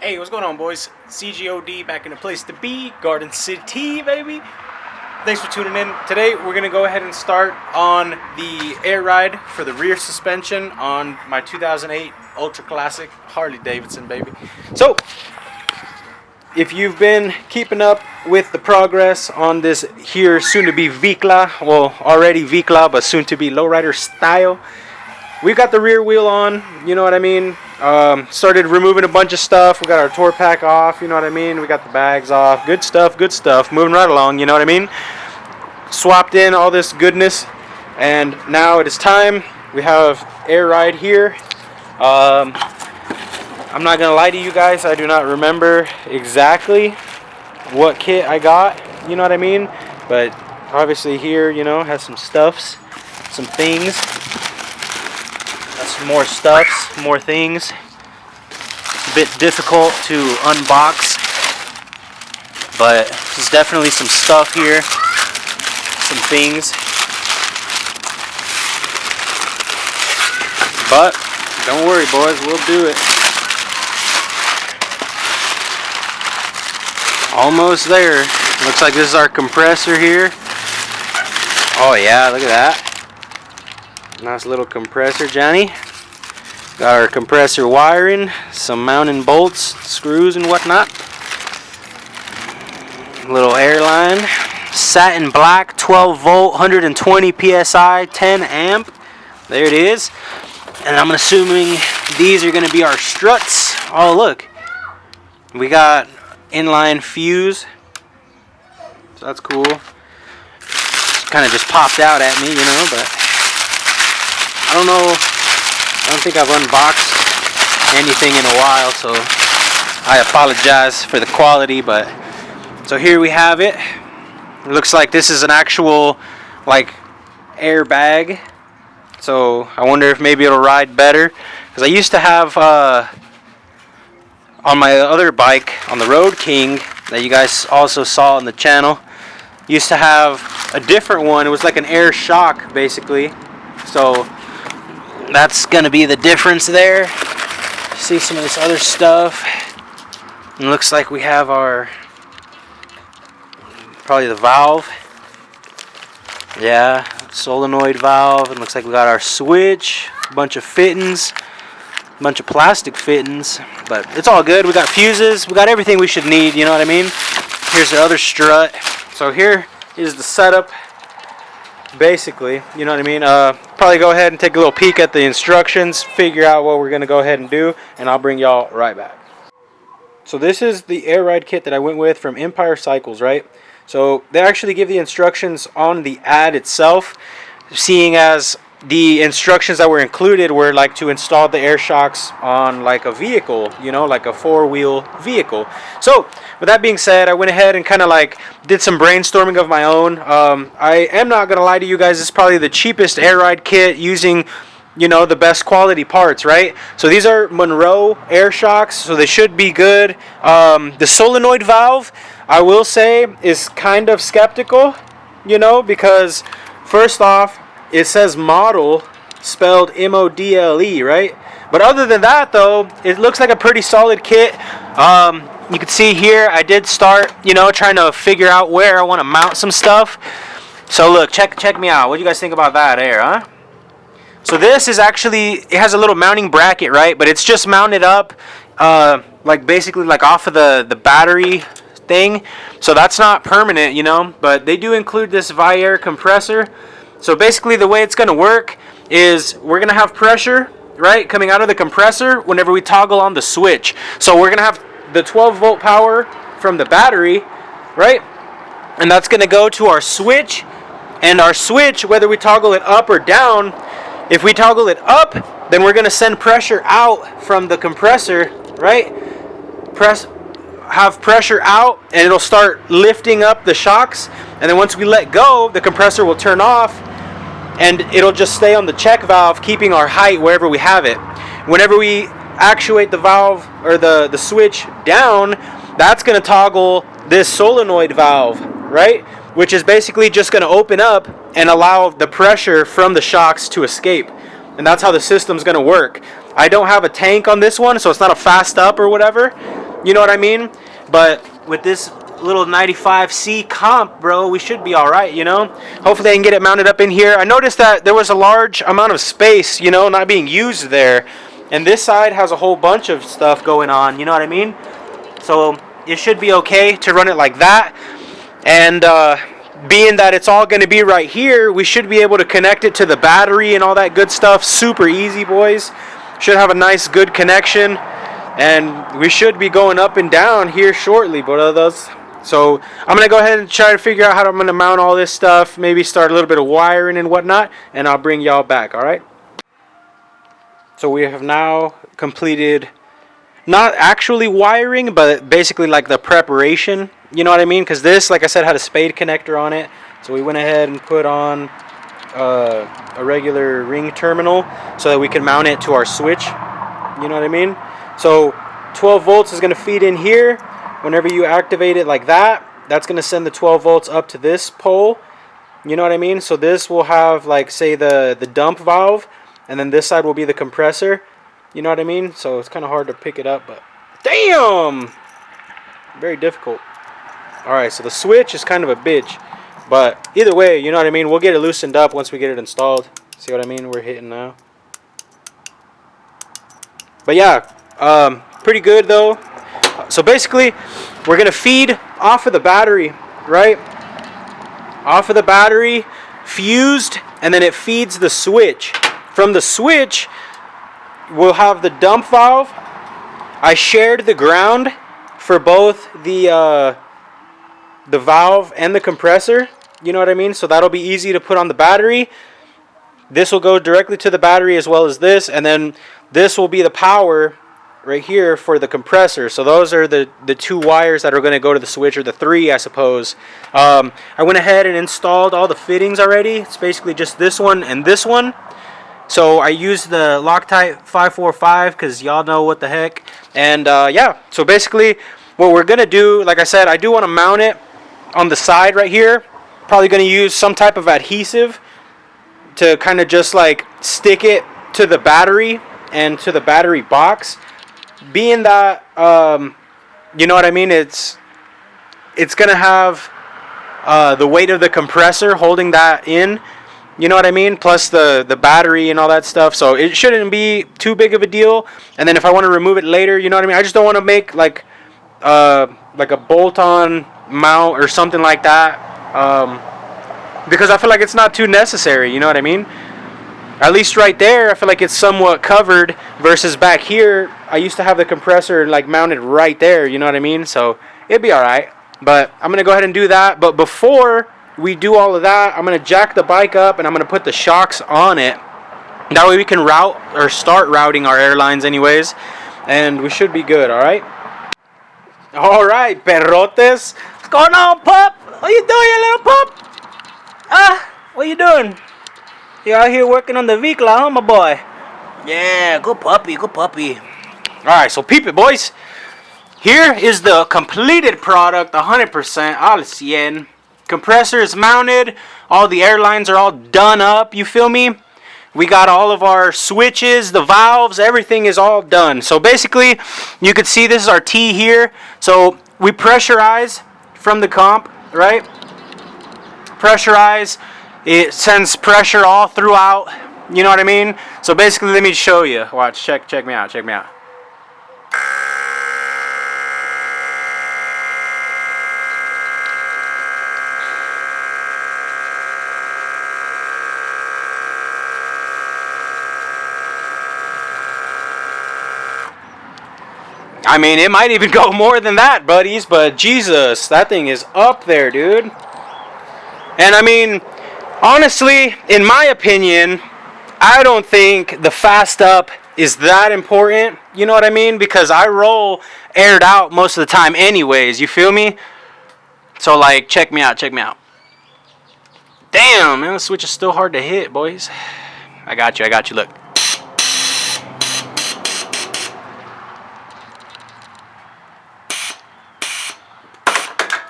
Hey, what's going on, boys? CGOD back in the place to be, Garden City, baby. Thanks for tuning in. Today, we're going to go ahead and start on the air ride for the rear suspension on my 2008 Ultra Classic Harley Davidson, baby. So, if you've been keeping up with the progress on this here soon-to-be Vikla, well, already Vikla, but soon-to-be lowrider style, we've got the rear wheel on, you know what I mean? Started removing a bunch of stuff. We got our tour pack off, you know what I mean? We got the bags off. Good stuff, good stuff. Moving right along, you know what I mean? Swapped in all this goodness, and now it is time. We have air ride here. I'm not gonna lie to you guys, I do not remember exactly what kit I got, you know what I mean? But obviously here, you know, has some stuffs, some things. Some more stuffs, more things. It's a bit difficult to unbox, but there's definitely some stuff here, some things. But don't worry, boys, we'll do it. Almost there. Looks like this is our compressor here. Oh yeah, look at that. Nice little compressor, Johnny. Got our compressor wiring, some mounting bolts, screws and whatnot. Little airline, satin black, 12 volt, 120 psi, 10 amp. There it is. And I'm assuming these are going to be our struts. Oh look, we got inline fuse. So that's cool. Kind of just popped out at me, you know, but I don't know. I don't think I've unboxed anything in a while, so I apologize for the quality, but so here we have it. It looks like this is an actual like airbag, so I wonder if maybe it'll ride better, because I used to have on my other bike, on the Road King that you guys also saw on the channel, used to have a different one. It was like an air shock basically, so that's gonna be the difference there. See some of this other stuff. It looks like we have our, probably the valve. Yeah, solenoid valve. It looks like we got our switch, a bunch of fittings, a bunch of plastic fittings, but it's all good. We got fuses, we got everything we should need, you know what I mean? Here's the other strut. So here is the setup. Basically, you know what I mean? Probably go ahead and take a little peek at the instructions, figure out what we're gonna go ahead and do, and I'll bring y'all right back. So this is the air ride kit that I went with from Empire Cycles, right? So they actually give the instructions on the ad itself, seeing as the instructions that were included were like to install the air shocks on like a vehicle, you know, like a four-wheel vehicle. So with that being said, I went ahead and kind of like did some brainstorming of my own. I am not gonna lie to you guys, this is probably the cheapest air ride kit using, you know, the best quality parts, right? So these are Monroe air shocks, so they should be good. The solenoid valve, I will say, is kind of skeptical, you know, because first off, it says model spelled M-O-D-L-E, right? But other than that though, it looks like a pretty solid kit. You can see here I did start, you know, trying to figure out where I want to mount some stuff. So look, check me out. What do you guys think about that air, huh? So this is actually, it has a little mounting bracket, right? But it's just mounted up like basically like off of the battery thing. So that's not permanent, you know, but they do include this Viair compressor. So basically the way it's going to work is we're going to have pressure, right, coming out of the compressor whenever we toggle on the switch. So we're going to have the 12 volt power from the battery, right, and that's going to go to our switch, and our switch, whether we toggle it up or down, if we toggle it up, then we're going to send pressure out from the compressor, right, have pressure out, and it'll start lifting up the shocks, and then once we let go, the compressor will turn off, and it'll just stay on the check valve, keeping our height wherever we have it. Whenever we actuate the valve or the switch down, that's going to toggle this solenoid valve, right, which is basically just going to open up and allow the pressure from the shocks to escape. And that's how the system's going to work. I don't have a tank on this one, so it's not a fast up or whatever. You know what I mean? But with this little 95C comp, bro, we should be all right, you know? Hopefully I can get it mounted up in here. I noticed that there was a large amount of space, you know, not being used there. And this side has a whole bunch of stuff going on, you know what I mean? So it should be okay to run it like that. And being that it's all going to be right here, we should be able to connect it to the battery and all that good stuff. Super easy, boys. Should have a nice, good connection. And we should be going up and down here shortly, brothers. So I'm going to go ahead and try to figure out how I'm going to mount all this stuff. Maybe start a little bit of wiring and whatnot. And I'll bring y'all back, alright? So we have now completed, not actually wiring, but basically like the preparation. You know what I mean? Because this, like I said, had a spade connector on it. So we went ahead and put on a regular ring terminal so that we can mount it to our switch. You know what I mean? So 12 volts is going to feed in here. Whenever you activate it like that, that's going to send the 12 volts up to this pole. You know what I mean? So this will have, like, say, the dump valve. And then this side will be the compressor. You know what I mean? So it's kind of hard to pick it up, but damn! Very difficult. Alright, so the switch is kind of a bitch. But either way, you know what I mean? We'll get it loosened up once we get it installed. See what I mean? We're hitting now. But yeah, pretty good though. So basically, we're going to feed off of the battery, right? Off of the battery, fused, and then it feeds the switch. From the switch, we'll have the dump valve. I shared the ground for both the valve and the compressor. You know what I mean? So that'll be easy to put on the battery. This will go directly to the battery as well as this. And then this will be the power right here for the compressor. So those are the two wires that are going to go to the switch, or the three, I suppose. I went ahead and installed all the fittings already. It's basically just this one and this one. So I used the Loctite 545 because y'all know what the heck. And yeah, so basically what we're going to do, like I said, I do want to mount it on the side right here. Probably going to use some type of adhesive to kind of just like stick it to the battery and to the battery box. Being that, you know what I mean, it's going to have the weight of the compressor holding that in. You know what I mean? Plus the battery and all that stuff. So it shouldn't be too big of a deal. And then if I want to remove it later, you know what I mean? I just don't want to make like a bolt-on mount or something like that. Because I feel like it's not too necessary. You know what I mean? At least right there, I feel like it's somewhat covered. Versus back here, I used to have the compressor like mounted right there. You know what I mean? So it'd be alright. But I'm going to go ahead and do that. But before we do all of that, I'm going to jack the bike up and I'm going to put the shocks on it. That way we can route or start routing our airlines anyways. And we should be good, alright? Alright, perrotes. What's going on, pup? What you doing, you little pup? What you doing? You out here working on the Vikla, huh, my boy? Yeah, good puppy, good puppy. Alright, so peep it, boys. Here is the completed product, 100% al 100. Compressor is mounted. All the airlines are all done up. You feel me? We got all of our switches, the valves, everything is all done. So basically, you can see this is our T here. So we pressurize from the comp, right? Pressurize. It sends pressure all throughout. You know what I mean? So basically, let me show you. Watch. Check me out. Check me out. I mean, it might even go more than that, buddies, but Jesus, that thing is up there, dude. And I mean, honestly, in my opinion, I don't think the fast up is that important, you know what I mean? Because I roll aired out most of the time anyways, you feel me? So, like, check me out, check me out. Damn, man, the switch is still hard to hit, boys. I got you, look.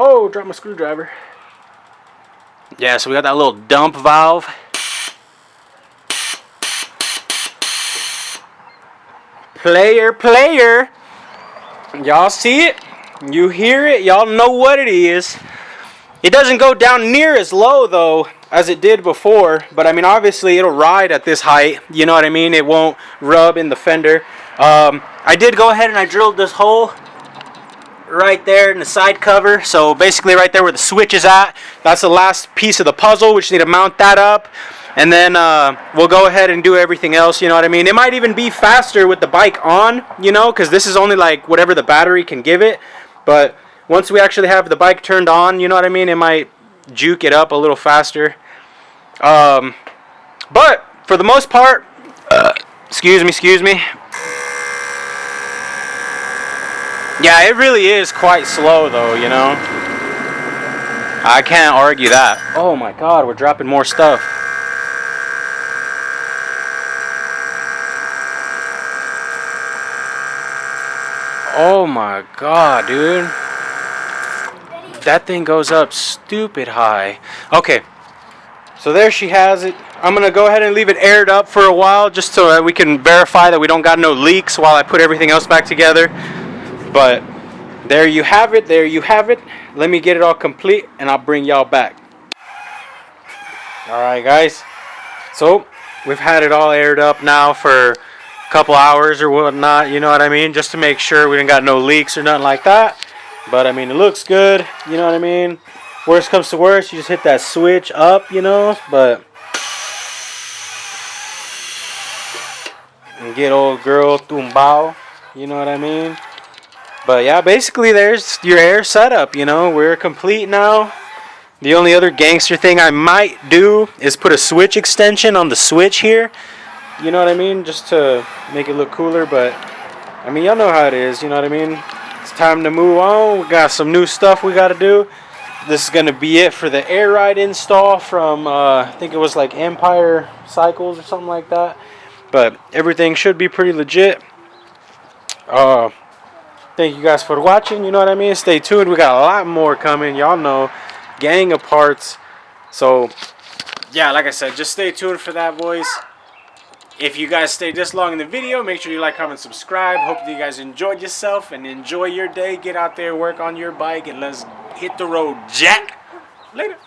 Oh, dropped my screwdriver. Yeah, so we got that little dump valve. Player. Y'all see it? You hear it? Y'all know what it is. It doesn't go down near as low though as it did before, but I mean obviously it'll ride at this height, you know what I mean? It won't rub in the fender. I did go ahead and I drilled this hole right there in the side cover, so basically right there where the switch is at, that's the last piece of the puzzle. We just need to mount that up, and then we'll go ahead and do everything else, you know what I mean? It might even be faster with the bike on, you know, because this is only like whatever the battery can give it, but once we actually have the bike turned on, you know what I mean, it might juke it up a little faster. But for the most part, excuse me. Yeah, it really is quite slow though, you know. I can't argue that. Oh my God, we're dropping more stuff. Oh my God, dude. That thing goes up stupid high. Okay, so there she has it. I'm gonna go ahead and leave it aired up for a while just so that we can verify that we don't got no leaks while I put everything else back together. But there you have it, let me get it all complete and I'll bring y'all back. Alright guys, so we've had it all aired up now for a couple hours or whatnot, you know what I mean, just to make sure we didn't got no leaks or nothing like that. But I mean, it looks good, you know what I mean. Worst comes to worst, you just hit that switch up, you know. But and get old girl tumbao, you know what I mean. But yeah, basically there's your air setup, you know. We're complete now. The only other gangster thing I might do is put a switch extension on the switch here, you know what I mean, just to make it look cooler. But I mean, y'all know how it is, you know what I mean. It's time to move on. We got some new stuff we got to do. This is going to be it for the air ride install from, I think it was like Empire Cycles or something like that. But everything should be pretty legit. Thank you guys for watching, you know what I mean. Stay tuned. We got a lot more coming. Y'all know, gang of parts. So, yeah, like I said, just stay tuned for that, boys. If you guys stayed this long in the video, make sure you like, comment, subscribe. Hope that you guys enjoyed yourself and enjoy your day. Get out there, work on your bike, and let's hit the road, Jack. Later.